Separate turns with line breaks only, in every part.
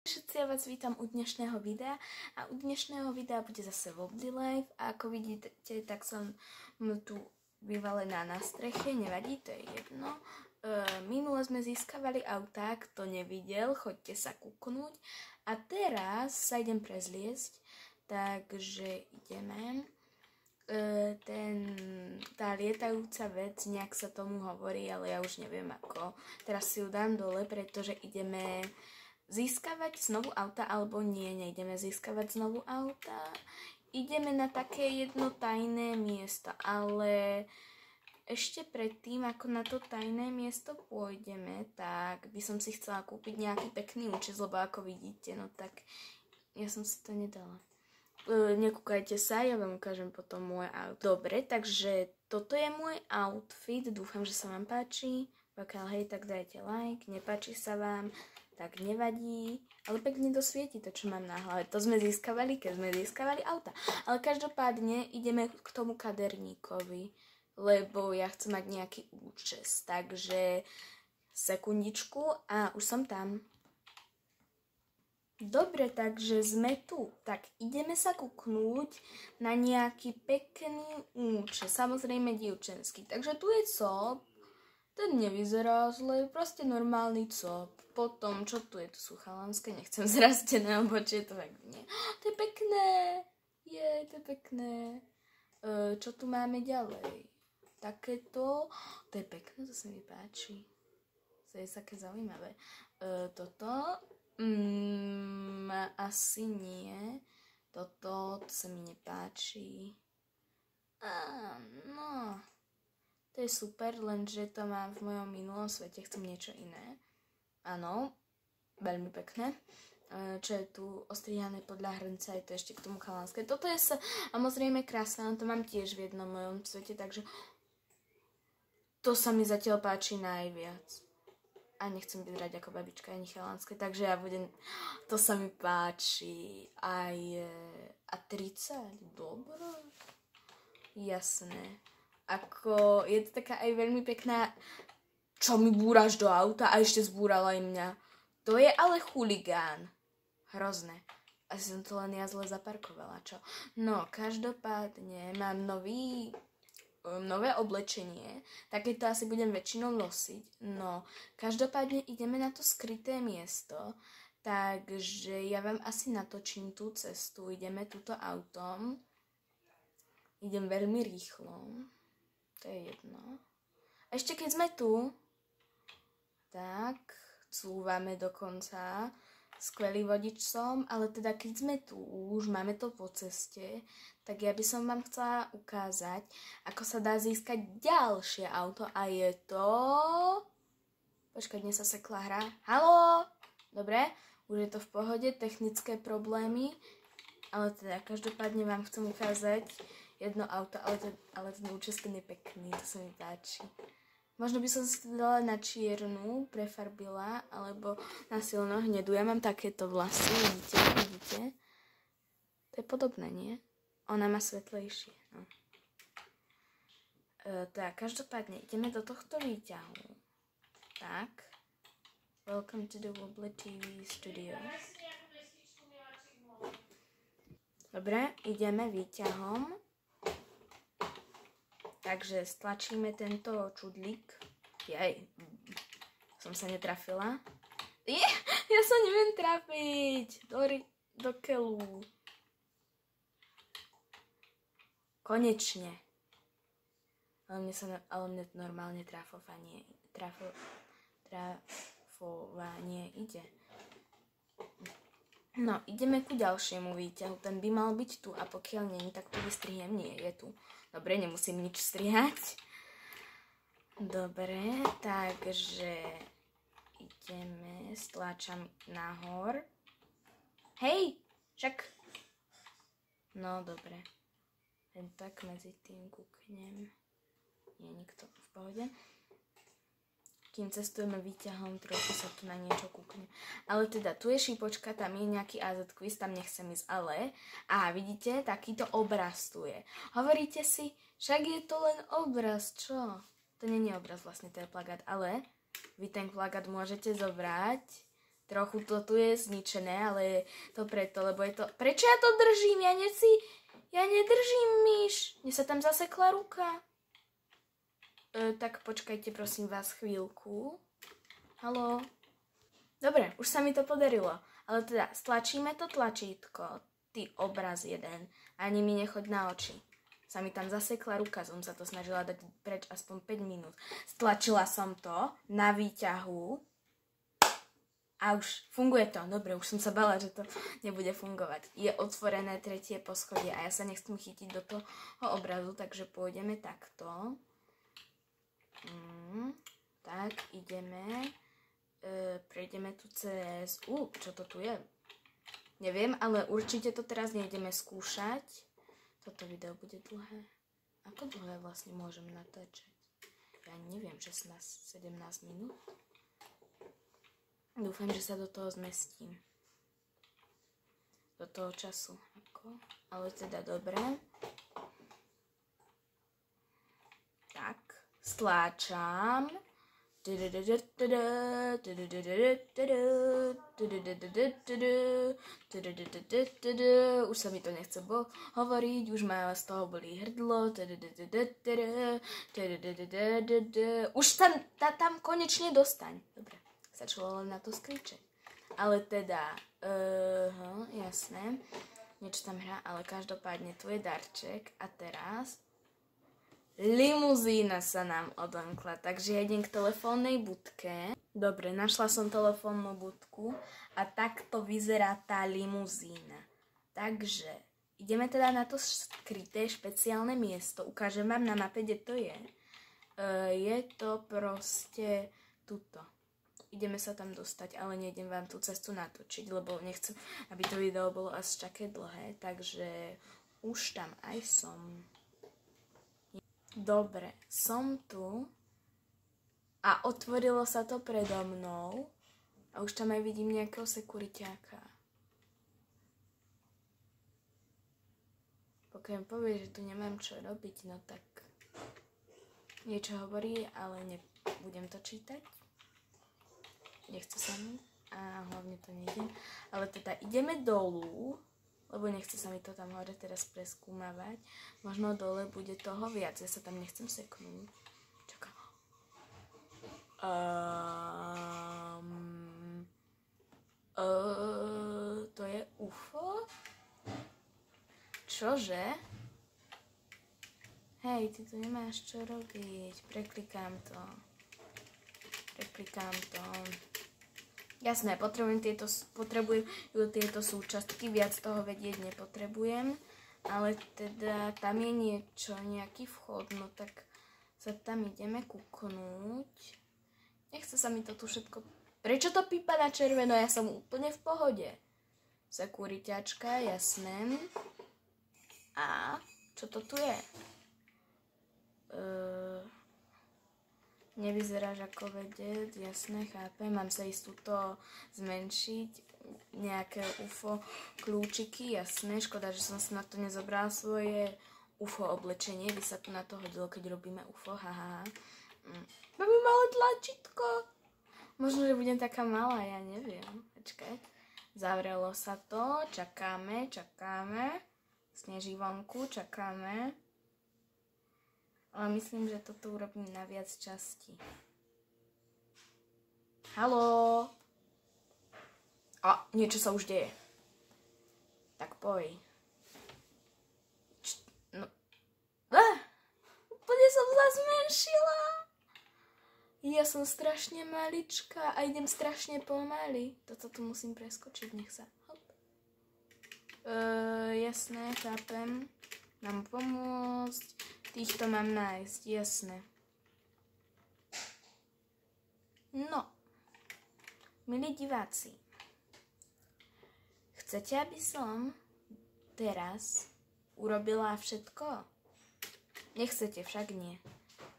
Všetci, ja vás vítam u dnešného videa a u dnešného videa bude zase Wobbly Life a ako vidíte, tak som tu vyvalená na streche, nevadí, to je jedno. Minule sme získavali auta, kto nevidel, choďte sa kúknúť a teraz sa idem prezliesť, takže ideme. Tá lietajúca vec, nejak sa tomu hovorí, ale ja už neviem ako. Teraz si ju dám dole, pretože ideme získavať znovu auta, alebo nie, nejdeme získavať znovu auta. Ideme na také jedno tajné miesto, ale ešte predtým, ako na to tajné miesto pôjdeme, tak by som si chcela kúpiť nejaký pekný účes, lebo ako vidíte, no tak ja som si to nedala. Nekúkajte sa, ja vám ukážem potom môj outfit. Dobre, takže toto je môj outfit, dúfam, že sa vám páči. Pokiaľ hej, tak dajte like, nepáči sa vám, tak nevadí, ale pekne to svieti to, čo mám na hlave. To sme získavali, keď sme získavali auta. Ale každopádne ideme k tomu kaderníkovi, lebo ja chcem mať nejaký účes. Takže sekundičku a už som tam. Dobre, takže sme tu. Tak ideme sa kúknúť na nejaký pekný účes. Samozrejme dievčenský. Takže tu je cop. Ten nevyzerá zle, proste normálny cop. Potom, čo tu je? Tu sú chalanské, nechcem zrastené obočie, to tak nie. To je pekné. To je pekné. Čo tu máme ďalej? Takéto. To je pekné, to sa mi páči. To je také zaujímavé. Toto. Asi nie. Toto sa mi nepáči. No. To je super, lenže to mám v mojom minulom svete. Chcem niečo iné. Áno. Veľmi pekné. Čo je tu ostrihané podľa hrnca, je to ešte k tomu chalanské. Toto je samozrejme krásne, to mám tiež v jednom mojom svete, takže to sa mi zatiaľ páči najviac. A nechcem vyzerať ako babička ani chalanské, takže ja budem, to sa mi páči. A 30, dobre. Jasné. Ako, je to taká aj veľmi pekná, čo mi búraš do auta a ešte zbúrala aj mňa. To je ale chuligán. Hrozné. Asi som to len ja zle zaparkovala, čo? No, každopádne mám nové oblečenie, takéto asi budem väčšinou nosiť. No, každopádne ideme na to skryté miesto, takže ja vám asi natočím tú cestu. Ideme túto autom. Idem veľmi rýchlo. To je jedno. Ešte keď sme tu, tak cúvame dokonca. Skvelý vodič som, ale teda keď sme tu, už máme to po ceste, tak ja by som vám chcela ukázať, ako sa dá získať ďalšie auto a je to... Počkaj, dnes sa sekla hra. Haló! Dobre, už je to v pohode, technické problémy, ale teda každopádne vám chcem ukázať jedno auto, ale ten účes ten je pekný, to sa mi páči. Možno by som si to dala na čiernu, prefarbila, alebo na silno hnedú. Ja mám takéto vlasy, vidíte? To je podobné, nie? Ona má svetlejšie. No. Tak, každopádne, ideme do tohto výťahu. Tak. Welcome to the Wobbly TV Studios. Dobre, ideme výťahom. Takže stlačíme tento čudlík. Som sa netrafila. Ja sa neviem trafiť. Do keľu. Konečne. Ale mne normálne trafovanie ide. No, ideme ku ďalšiemu výťahu. Ten by mal byť tu a pokiaľ nie, tak to vystrihnem. Nie, je tu. Dobre, nemusím nič strihať. Dobre, takže ideme, stláčam nahor. Hej, však. No, dobre. Len tak medzi tým kúknem. Nie, nikto v pohode. Kým cestujeme výťahom, trochu sa tu na niečo kúkne. Ale teda, tu je šípočka, tam je nejaký AZ quiz, tam nechcem ísť, ale... Aha, vidíte, takýto obraz tu je. Hovoríte si, však je to len obraz, čo? To nie je obraz, vlastne to je plagát, ale vy ten plagát môžete zobrať Trochu to tu je zničené, ale je to preto, lebo je to... Prečo ja to držím? Ja nedržím myš. Mne sa tam zasekla ruka. Tak počkajte prosím vás chvíľku. Haló? Dobre, už sa mi to podarilo. Ale teda stlačíme to tlačítko. Ty obraz jeden. Ani mi nechoď na oči. Sa mi tam zasekla ruka, som sa to snažila dať preč aspoň 5 minút. Stlačila som to na výťahu. A už funguje to. Dobre, už som sa bala, že to nebude fungovať. Je otvorené 3. poschodie a ja sa nechcem chytiť do toho obrazu, takže pôjdeme takto. Tak, ideme. Prejdeme tu cez... čo to tu je? Neviem, ale určite to teraz nejdeme skúšať. Toto video bude dlhé. Ako dlhé vlastne môžem natáčať? Ja neviem, 16-17 minút. Dúfam, že sa do toho zmestím. Do toho času. Ale teda dobre. Tak, stláčam. Už sa mi to nechce hovoriť, už ma z toho bolí hrdlo. Už tam konečne dostaň. Dobre, stačilo len na to skričať. Ale teda, jasné, niečo tam hrá, ale každopádne tu je darček a teraz limuzína sa nám odomkla, takže ja idem k telefónnej budke. Dobre, našla som telefónnu budku a takto vyzerá tá limuzína. Takže ideme teda na to skryté špeciálne miesto. Ukážem vám na mape, kde to je. Je to proste tuto. Ideme sa tam dostať, ale nejdem vám tú cestu natočiť, lebo nechcem, aby to video bolo až také dlhé, takže už tam aj som. Dobre, som tu a otvorilo sa to predo mnou a už tam aj vidím nejakého sekuriťáka. Pokiaľ mi povie, že tu nemám čo robiť, no tak niečo hovorí, ale nebudem to čítať. Nechce sa mi a hlavne to nejdem. Ale teda ideme dolu, lebo nechce sa mi to tam hore teraz preskúmavať. Možno dole bude toho viac, ja sa tam nechcem seknúť. Čakám. To je UFO? Čože? Hej, ty tu nemáš čo robiť. Preklikám to. Jasné, potrebujú tieto súčastky, viac toho vedieť nepotrebujem, ale teda tam je niečo, nejaký vchod, no tak sa tam ideme kúknúť. Nechce sa mi to tu všetko... Prečo to pípa na červeno? Ja som úplne v pohode. Sekuriťačka, jasné. A čo to tu je? Nevyzeráš ako vedec, jasné, chápem. Mám sa ísť túto zmenšiť. Nejaké UFO kľúčiky, jasné. Škoda, že som si na to nezobrala svoje UFO oblečenie. By sa tu na to hodilo, keď robíme UFO, haha. Máme malé tlačítko. Možno, že budem taká malá, ja neviem. Počkaj. Zavrelo sa to, čakáme. Sneží vonku, čakáme. Ale myslím, že toto urobím na viac častí. Haló? Niečo sa už deje. Tak poj. Úplne som sa zmenšila. Ja som strašne maličká a idem strašne pomaly. Toto tu musím preskočiť, nech sa. Hop. Jasné, chápem. Mám pomôcť. Týchto mám nájsť, jasné. No, milí diváci, chcete, aby som teraz urobila všetko? Nechcete, však nie.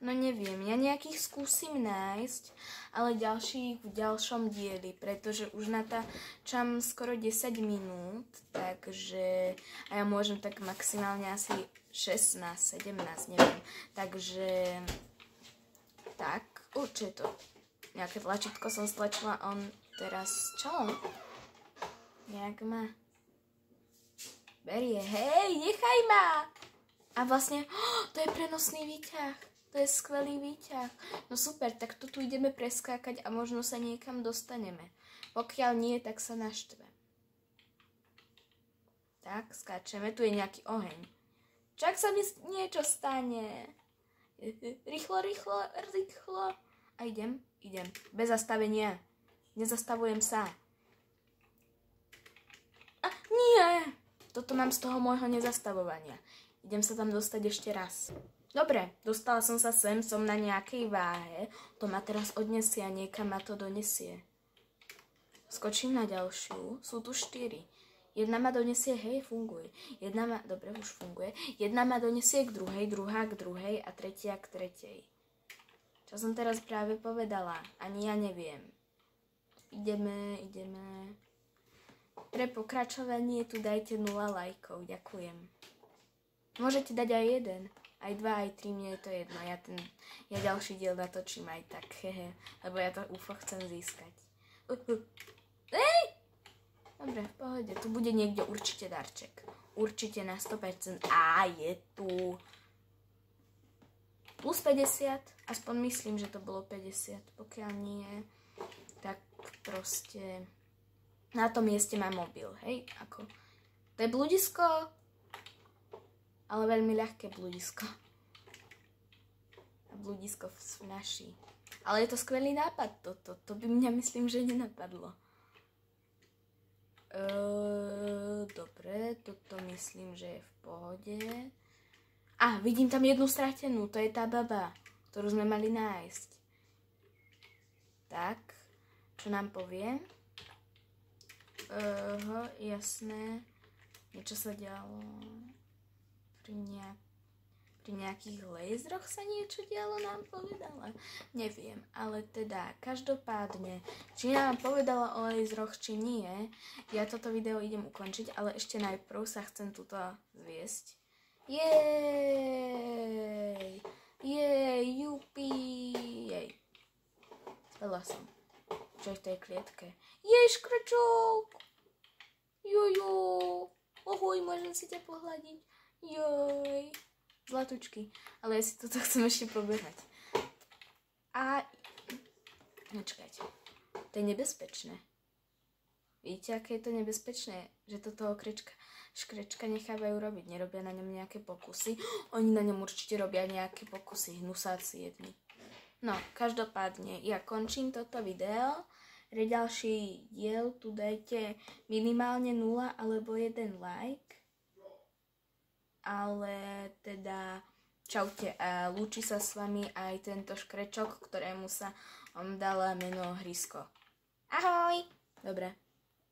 No neviem, ja nejakých skúsim nájsť, ale ďalších v ďalšom dieli, pretože už natáčam skoro 10 minút, takže a ja môžem tak maximálne asi 16, 17, neviem. Takže tak, určite to. Nejaké tlačítko som stlačila, on teraz čo? Nejak ma berie. Hej, nechaj ma! A vlastne, to je prenosný výťah. To je skvelý výťah. No super, tak to tu ideme preskákať a možno sa niekam dostaneme. Pokiaľ nie, tak sa naštvem. Tak, skáčeme. Tu je nejaký oheň. Čak sa mi niečo stane. Rýchlo, rýchlo, rýchlo. A idem. Bez zastavenia. Nezastavujem sa. A nie! Toto mám z toho môjho nezastavovania. Idem sa tam dostať ešte raz. Dobre, dostala som sa sem, som na nejakej váhe. To ma teraz odnesie a niekam ma to donesie. Skočím na ďalšiu. Sú tu 4. Jedna ma donesie, hej, funguje. Dobre, už funguje. Jedna ma donesie k druhej, druhá k druhej a tretia k tretej. Čo som teraz práve povedala? Ani ja neviem. Ideme. Pre pokračovanie tu dajte 0 lajkov. Ďakujem. Môžete dať aj 1, aj 2, aj 3, mne je to jedno. Ja ďalší diel natočím aj tak, hehe. Lebo ja to UFO chcem získať. Hej! Dobre, v pohode. Tu bude niekde určite darček. Určite na 100%. Á, je tu. Plus 50. Aspoň myslím, že to bolo 50. Pokiaľ nie, tak proste na tom mieste mám mobil, hej? Ako. To je bludisko, ale veľmi ľahké bludisko. A bludisko v naši. Ale je to skvelý nápad toto. To by mňa myslím, že nenapadlo. Dobre, toto myslím, že je v pohode. Vidím tam jednu stratenú. To je tá baba, ktorú sme mali nájsť. Tak, čo nám povie? Jasné. Niečo sa dialo. Pri nejakých laseroch sa niečo dialo, nám povedala. Neviem, ale teda, každopádne, či nám povedala o laseroch, či nie, ja toto video idem ukončiť, ale ešte najprv sa chcem tuto zviesť. Jej, jupi, jej. Spela som. Čo je v tej klietke? Jej, škrečok! Jojo! Ohoj, môžem si ťa pohľadiť? Joj! Zlatučky. Ale ja si toto chcem ešte pobehať. Počkajte. To je nebezpečné. Vidíte, aké je to nebezpečné? Že to toho škrečka nechávajú robiť. Nerobia na ňom nejaké pokusy. Oni na ňom určite robia nejaké pokusy. Hnusáci jedni. No, každopádne, ja končím toto video. Pre ďalší diel tu dajte minimálne 0 alebo 1 like. Ale teda čaute a lúči sa s vami aj tento škrečok, ktorému sa dala meno Hrysko. Ahoj! Dobre.